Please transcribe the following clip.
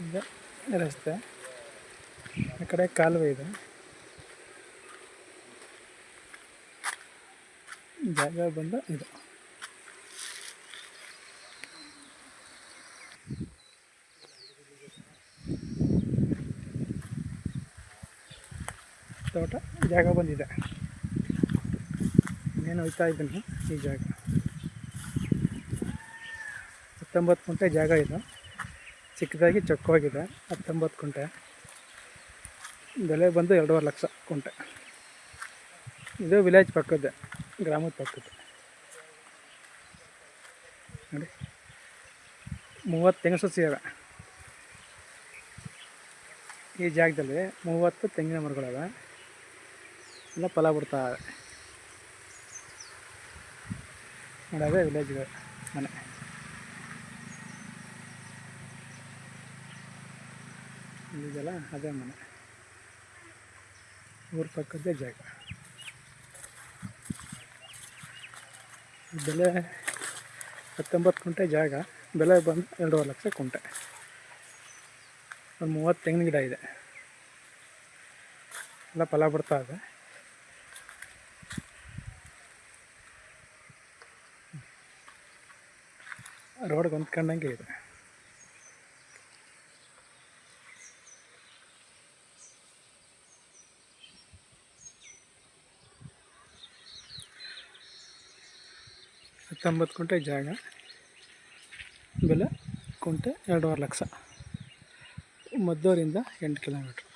ಇದೆ ರಸ್ತೆ, ಆ ಕಡೆ ಕಾಲುವೆ ಇದೆ. ಜಾಗ ಬಂದು ಇದು. ತೋಟ ಜಾಗ ಬಂದಿದೆ. ಇನ್ನೇನು ಹೋಗ್ತಾ ಇದ್ದೀನಿ. ಈ ಜಾಗ 19 ಕುಂಟೆ ಜಾಗ ಇದು. ಚಿಕ್ಕದಾಗಿ ಚೊಕ್ಕವಾಗಿದೆ. 19 ಕುಂಟೆ, ಬೆಲೆ ಬಂದು 2.5 ಲಕ್ಷ ಕುಂಟೆ. ಇದು ವಿಲೇಜ್ ಪಕ್ಕದ್ದೆ, ಗ್ರಾಮದ ಪಕ್ಕದ್ದು ನೋಡಿ. 30 ತೆಂಗಿನ ಸಸಿ ಇವೆ ಈ ಜಾಗದಲ್ಲಿ. 30 ತೆಂಗಿನ ಮರಗಳಿವೆ, ಎಲ್ಲ ಫಲ ಬಿಡ್ತಾವೆ ನೋಡಿ. ಅದೇ ವಿಲೇಜ್ ಮನೆ. ಇದೆಲ್ಲ ಅದೇ ಮನೆ, ಊರ ಪಕ್ಕದ್ದೇ ಜಾಗ. ಬೆಲೆ 19 ಕುಂಟೆ ಜಾಗ, ಬೆಲೆ ಬಂದು 2.5 ಲಕ್ಷ ಕುಂಟೆ. ಒಂದು 30 ತೆಂಗಿನ ಗಿಡ ಇದೆ, ಎಲ್ಲ ಫಲ ಬಿಡ್ತಾ ಇದೆ. ರೋಡ್ಗೆ ಹೊಂದ್ಕೊಂಡಂಗೆ ಇದೆ. ಹತ್ತೊಂಬತ್ತು ಕುಂಟೆ ಜಾಗ, ಬೆಲೆ ಕುಂಟೆ 2.5 ಲಕ್ಷ. ಮದ್ದೂರಿಂದ 8 ಕಿಲೋಮೀಟ್ರ್.